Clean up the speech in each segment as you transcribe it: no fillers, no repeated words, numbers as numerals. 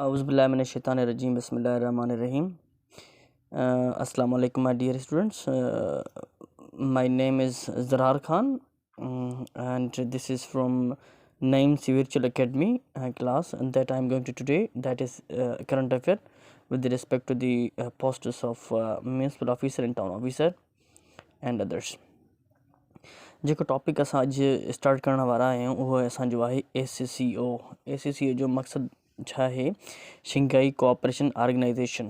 Auzubillahiminash-shaytanir-rajim. Bismillahir-rahmanir-rahim. Assalamu alaikum, my dear students. My name is Zarar Khan, and this is from Name's Virtual Academy class and that I am going to today, that is current affair with respect to the posts of municipal officer and town officer and others. जेको topic असां अॼु start करण वारा आहियूं उहो असांजो आहे ACCO जो मक़सदु छा आहे? Shanghai cooperation organisation.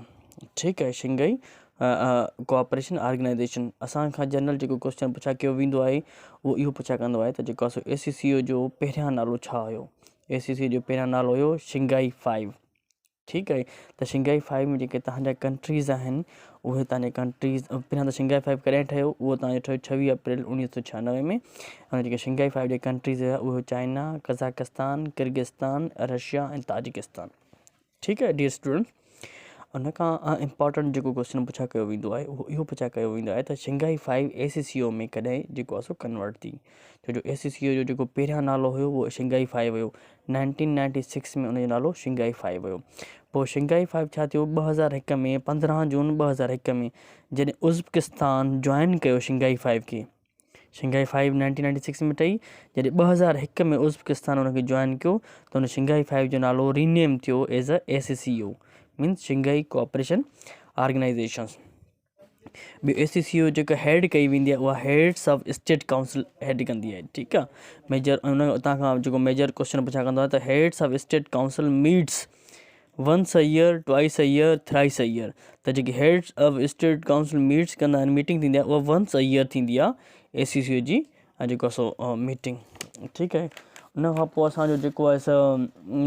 ठीकु आहे, शंघाई कोऑपरेशन ऑर्गेनाइजेशन। असां खां जनरल जेको क्वेश्चन पुछा कयो वेंदो आहे उहो इहो पुछा कंदो आहे त जेको आहे ACCO जो पहिरियां नालो छा हुयो? ACCO जो पहिरियां नालो हुयो शंघाई 5। ठीकु आहे, त शंघाई 5 में जेके तव्हांजा कंट्रीज़ आहिनि उहे तव्हांजे कंट्रीज़ पहिरियां त शंघाई 5 कॾहिं ठहियो? उहो तव्हांजो ठहियो 26 अप्रैल 1996 में। ऐं जेके शंघाई 5 जे कंट्रीज़ हुआ उहे चाइना, कज़ाकिस्तान, किर्गिस्तान, रशिया ऐं ताजिकिस्तान। ठीकु आहे डियर स्टूडेंट, उन खां इम्पॉर्टेंट जेको क्वेश्चन पुछा कयो वेंदो आहे उहो इहो पुछा कयो वेंदो आहे त शंघाई 5 ACCO में कॾहिं जेको आहे कन्वर्ट थी? छो जो ACCO जो जेको पहिरियां नालो हुयो उहो शंघाई 5 हुयो। 1996 में उनजो नालो शंघाई 5 हुयो। पोइ शंघाई 5 छा थियो? 2001 में 15 जून 2001 में जॾहिं उज़्बेकिस्तान जॉइन कयो शंघाई 5 खे। शंघाई 5 1996 में ठही, जॾहिं 2001 में उज़्बेकिस्तान उनखे जॉइन कयो त उन शंघाई 5 जो नालो रीनेम थियो as ACCO, means Shanghai cooperation organisations. ॿियो ACCO जेका हेड कई वेंदी आहे उहा हेड्स ऑफ स्टेट काउंसिल हेड कंदी आहे। ठीकु आहे, मेजर उन उतां खां जेको मेजर क्वेश्चन पुछा कंदो आहे त heads of state council meets once a year, twice a year, thrice a year। त जेकी heads of state council meets कंदा आहिनि, मीटिंग थींदी आहे, उहा once a year थींदी आहे ACCO जी जेको आहे मीटिंग। ठीकु आहे, उन खां पोइ असांजो जेको आहे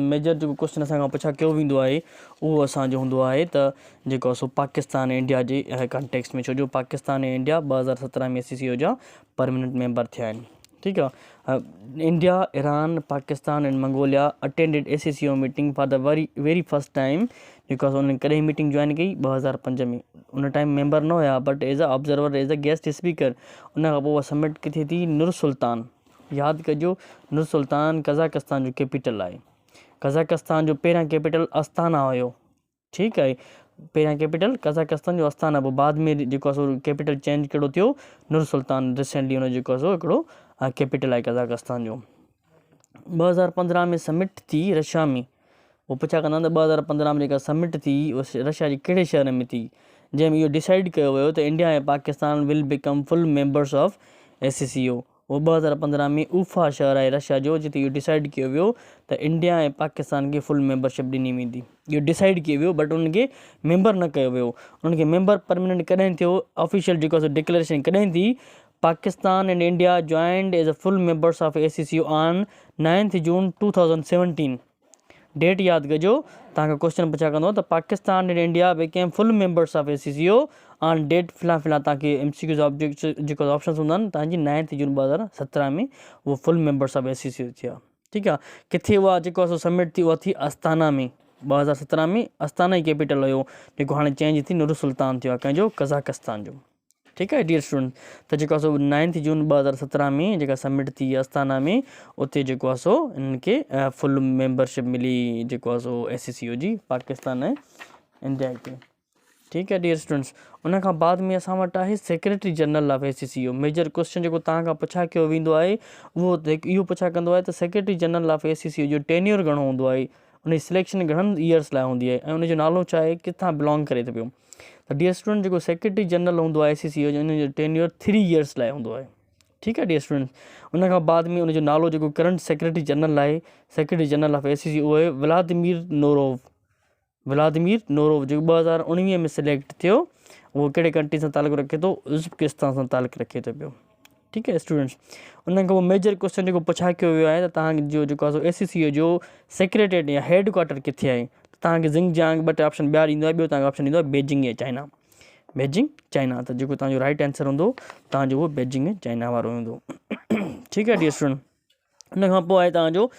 मेजर जेको क्वेश्चन असां खां पुछा कयो वेंदो आहे उहो असांजो हूंदो आहे त जेको आहे पाकिस्तान ऐं इंडिया जे कॉन्टेक्स्ट में। छो जो पाकिस्तान ऐं इंडिया 2017 में ACCO जा परमानेंट मेंबर थिया आहिनि। ठीकु आहे, India, Iran, Pakistan and Mongolia attended ACCO meeting for the very first time. जेको आहे उन्हनि कॾहिं मीटिंग जॉइन कई? 2005 में। उन टाइम मेंबर न हुया but as a observer, as a guest speaker. उन खां पोइ उहा समिट किथे थी? नूर सुल्तान। यादि कजो, नूर सुल्तान कज़ाकिस्तान जो कैपिटल आहे। कज़ाकिस्तान जो पहिरियां कैपिटल अस्ताना हुयो। ठीकु आहे, पहिरियां कैपिटल कज़ाकिस्तान जो अस्ताना, पोइ बाद में जेको आहे कैपिटल चेंज कहिड़ो थियो? नूर सुल्तान। रिसेंटली हुन जेको आहे हिकिड़ो कैपिटल आहे कज़ाकिस्तान जो। 2015 में समिट थी रशिया में। उहो पुछा कंदा त 2015 में जेका समिट थी उहा रशिया जे कहिड़े शहर में थी? जंहिंमें इहो डिसाइड कयो वियो त इंडिया ऐं Pakistan will become full members of ACCO। उहो 2015 में उफ़ा शहर आहे रशिया जो, जिते इहो डिसाइड कयो वियो त इंडिया ऐं पाकिस्तान खे फुल मेंबरशिप ॾिनी वेंदी। इहो डिसाइड कयो वियो बट उनखे मेंबर न कयो वियो। उनखे मेंबर परमानेंट कॾहिं थियो? ऑफिशियल जेको आहे डिक्लेरेशन कॾहिं थी? Pakistan and India joined as a full members of ACCO on 9 June 2017। Date यादि कजो, तव्हांखे क्वेश्चन पुछा कंदो त Pakistan and India became full members of ACCO on date. फ़िलहाल तव्हांखे MCQ ऑब्जेक्ट जेको ऑप्शन्स हूंदा आहिनि तव्हांजी 9 जून 2017 में उहो फुल मेंबर्स ऑफ ACCO थिया। ठीकु आहे, किथे उहा जेको आहे समिट थी? उहा थी अस्ताना में। 2017 में अस्ताना ई कैपिटल हुयो, जेको हाणे चेंज थी नूर सुल्तान थियो आहे कंहिंजो, कज़ाकिस्तान जो। ठीकु आहे डियर स्टूडेंट, त जेको आहे 9 जून 2017 में जेका समिट थी अस्ताना में, उते जेको आहे इन्हनि खे फुल मेंबरशिप मिली जेको आहे ACCO जी, पाकिस्तान ऐं इंडिया खे। ठीकु आहे डियर स्टूडेंट्स, उन खां बाद में असां वटि आहे secretary general of ACCO। Major question जेको तव्हां खां पुछा कयो वेंदो आहे उहो इहो पुछा कंदो आहे त सेक्रेटरी जनरल ऑफ ACCO जो टेन्योर घणो हूंदो आहे? उनजी सिलेक्शन घणनि ईयर्स लाइ हूंदी आहे ऐं उनजो नालो छा आहे? किथां बिलोंग करे थो पियो? त डियर स्टूडेंट, जेको सेक्रेटरी जनरल हूंदो आहे ACCO जो, उनजो टेन्योर 3 ईयर्स लाइ हूंदो आहे। ठीकु आहे डियर स्टूडेंट, उन खां बाद में उनजो नालो जेको करंट सेक्रेटरी जनरल आहे, सेक्रेटरी जनरल ऑफ ACCO, उहो आहे व्लादिमीर नोरोव। व्लादिमीर नोरोव जेको 2019 में सिलेक्ट थियो। उहो कहिड़े कंट्री सां तालुक़ु रखे थो? उज़्बेकिस्तान सां तालुक़ु रखे थो पियो। ठीकु आहे स्टूडेंट्स, उन खां पोइ मेजर क्वेश्चन जेको पुछा कयो वियो आहे त तव्हांजो जेको आहे ACCO जो सेक्रेटरीट या हेड क्वार्टर किथे आहे? तव्हांखे ज़िंगजांग 2 ऑप्शन ॿिया ॾींदो आहे। ॿियो तव्हांखे ऑप्शन ॾींदो आहे बीजिंग या चाइना। Beijing, China. त जेको तव्हांजो राइट आंसर हूंदो तव्हांजो उहो बीजिंग ऐं चाइना वारो हूंदो। ठीकु आहे डियर स्टूडेंट, उन खां पोइ आहे तव्हांजो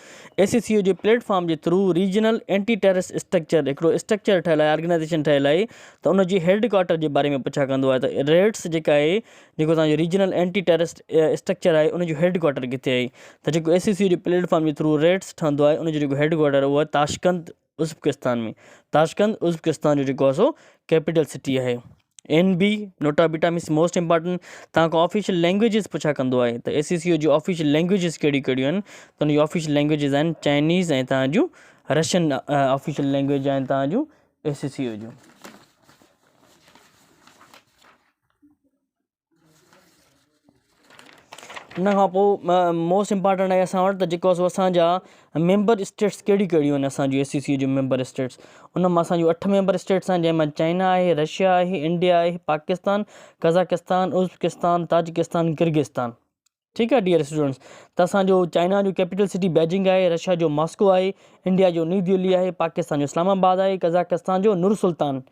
ACCO जे प्लेटफॉर्म जे through regional anti terrorist structure, हिकिड़ो स्ट्रक्चर ठहियलु आहे, ऑर्गेनाइजेशन ठहियलु आहे, त उनजी हेड क्वार्टर जे बारे में पुछा कंदो आहे त रेड्स जेका आहे, जेको तव्हांजो रीजनल एंटी टेररिस्ट स्ट्रक्चर आहे, उनजो हेड क्वार्टर किथे आहे? त जेको ACCO जे प्लेटफॉर्म जे थ्रू रेड्स ठहंदो आहे उनजो जेको हेड क्वार्टर उहो आहे ताशकंद उज़्बेकिस्तान में। ताशकंद उज़्बेकिस्तान जो जेको आहे सो कैपिटल सिटी आहे। NB NOTA beta means most important तव्हांखां ऑफिशियल लैंग्वेजिस पुछा कंदो आहे त ACCO जी ऑफिशियल लैंग्वेजिस कहिड़ियूं कहिड़ियूं आहिनि त उन जी ऑफिशियल लैंग्वेजिस आहिनि चाइनीज़ ऐं तव्हांजूं रशियन ऑफिशियल लैंग्वेज आहिनि तव्हांजूं ACCO जूं। उन खां पोइ मोस्ट इम्पॉर्टेंट आहे असां वटि त जेको आहे सो असांजा मेंबर स्टेट्स कहिड़ियूं कहिड़ियूं आहिनि असांजूं ACCO जूं मेंबर स्टेट्स। उन मां असांजूं 8 मेंबर स्टेट्स आहिनि जंहिंमां चाइना आहे, रशिया आहे, इंडिया आहे, Pakistan, Kazakhstan, Uzbekistan, Tajikistan, Kyrgyzstan. ठीकु आहे डियर स्टूडेंट्स। त असांजो चाइना जो कैपिटल सिटी बीजिंग आहे, रशिया जो मॉस्को आहे, इंडिया जो न्यू दिल्ली आहे, पाकिस्तान जो इस्लामाबाद आहे, कज़ाकिस्तान जो नूर सुल्तान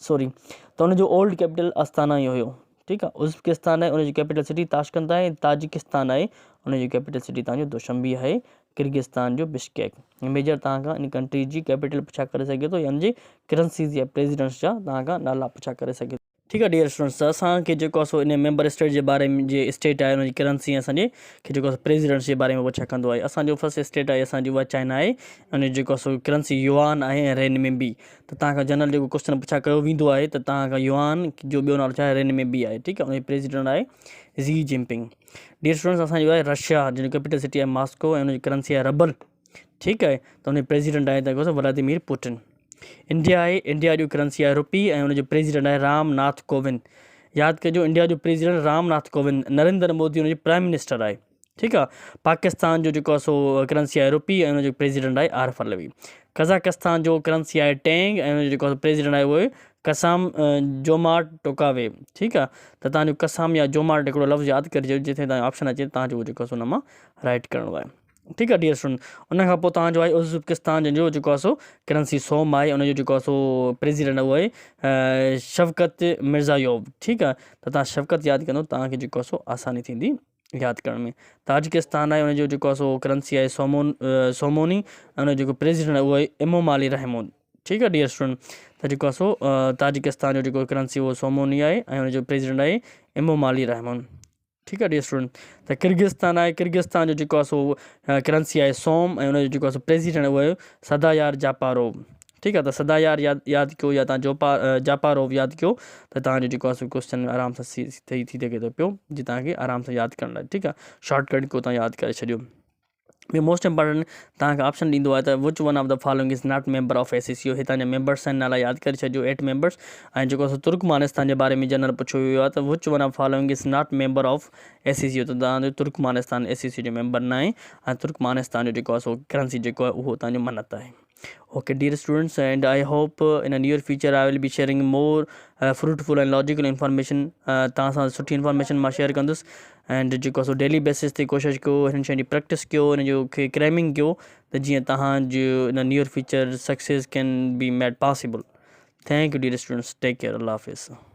सॉरी त उनजो ओल्ड कैपिटल अस्ताना ई हुयो। ठीकु आहे। उज़्बेकिस्तान आहे उनजी कैपिटल सिटी ताशकंद आहे। ताजिकिस्तान आहे उनजी कैपिटल सिटी तव्हांजो दुशंबी आहे। किर्गिस्तान जो बिश्केक। मेजर तव्हांखां इन कंट्री जी कैपिटल पुछा करे सघे थो या उनजी करंसीज़ या प्रेसिडेंट्स जा तव्हांखां नाला पुछा करे सघे। ठीकु आहे डियर स्टूडेंट्स। त असांखे जेको आहे सो इन मेंबर स्टेट जे बारे में जे स्टेट आहे उनजी करंसी असांजे खे जेको आहे प्रेसिडेंट्स जे बारे में पुछा कंदो आहे। असांजो फर्स्ट स्टेट आहे असांजी उहा चाइना आहे। उन जेको आहे सो करंसी युआन आहे ऐं रेनमिंबी। त तव्हांखां जनरल जेको क्वेश्चन पुछा कयो वेंदो आहे त तव्हांखां युआन जो ॿियो नालो छा आहे रेनमिंबी आहे। ठीकु आहे। उनजी प्रेसिडेंट आहे ज़ी जिनपिंग। डियर स्टूडेंट्स असांजो आहे रशिया जंहिंजी कैपिटल सिटी आहे मॉस्को ऐं उनजी करंसी आहे रबल। ठीकु आहे। त उनजी प्रेसिडेंट आहे जेको आहे व्लादिमीर पुटिन। इंडिया आहे इंडिया जो करंसी आहे रुपी ऐं उनजो प्रेसिडेंट आहे रामनाथ कोविंद। यादि कजो इंडिया जो प्रेसिडेंट रामनाथ कोविंद। नरेंद्र मोदी उनजो प्राइम मिनिस्टर आहे। ठीकु आहे। पाकिस्तान जो जेको आहे सो करंसी आहे रुपी ऐं उनजो प्रेसिडेंट आहे आरिफ अलवी। कज़ाकिस्तान जो करंसी आहे टेंग ऐं उनजो जेको आहे प्रेसिडेंट आहे उहो कसाम जोमार्ट टोकावे। ठीकु आहे। त तव्हांजो कसाम या जोमार्ट हिकिड़ो लफ़्ज़ यादि करिजो जिथे तव्हांजो ऑप्शन अचे तव्हांजो उहो जेको आहे सो हुन मां राइट करिणो आहे। ठीकु आहे डियर स्टूडेंट। उनखां पोइ तव्हांजो आहे उज़्बेकिस्तान जंहिंजो जेको आहे सो करंसी सोम आहे उनजो जेको आहे सो प्रेसिडेंट उहो आहे शफ़क़त मिर्ज़ायोव। ठीकु आहे। त तव्हां शफ़क़त यादि कंदो तव्हांखे जेको आहे सो आसानी थींदी यादि करण में। ताजिकिस्तान आहे उनजो जेको आहे सो करंसी आहे सोमोनी ऐं उनजो जेको प्रेसिडेंट आहे उहो आहे इमोमाली रहमोन। ठीकु आहे डियर स्टूडेंट। त जेको आहे सो ताजिकिस्तान जो जेको करंसी उहो सोमोनी आहे ऐं उनजो प्रेसिडेंट आहे इमोमाली रहमोन। ठीकु आहे डियर स्टूडेंट। त किर्गिस्तान आहे किर्गिस्तान जो जेको आहे सो करंसी आहे सोम ऐं उनजो जेको आहे सो प्रेसिडेंट उहो आहे सदायार जापारोव। ठीकु आहे। त सदायार यादि कयो या तव्हां जापारोव यादि कयो त तव्हांजो जेको आहे सो क्वेश्चन आराम सां थी सघे थो पियो जी तव्हांखे आराम सां यादि करण लाइ। ठीकु आहे। शॉर्टकट को तव्हां यादि करे छॾियो। ॿियो मोस्ट इंपॉर्टेंट तव्हांखे ऑप्शन ॾींदो आहे त which one of the following is not member of ACCO। हितां जा मेंबर्स आहिनि नाला यादि करे छॾियो 8 मेंबर्स। ऐं जेको आहे तुर्कमानिस्तान जे बारे में जनरल पुछियो वियो आहे त which one of following is not member of ACCO। त तव्हांजो तुर्कमानिस्तान ACCO जो मेंबर न आहे ऐं तुर्कमानिस्तान जो जेको आहे सो करंसी जेको आहे उहो तव्हांजो मन्नत आहे। Okay dear students, and I hope in a near future I will be sharing more fruitful and logical information तव्हां सां सुठी इंफॉर्मेशन मां शेयर कंदुसि। एंड जेको सो डेली बेसिस ते कोशिशि कयो हिन शइ जी प्रैक्टिस कयो हिन जो खे क्रैमिंग कयो त जीअं तव्हांजो in near future success can be made possible. Thank you dear students. Take care. अल्लाह हाफ़िज़।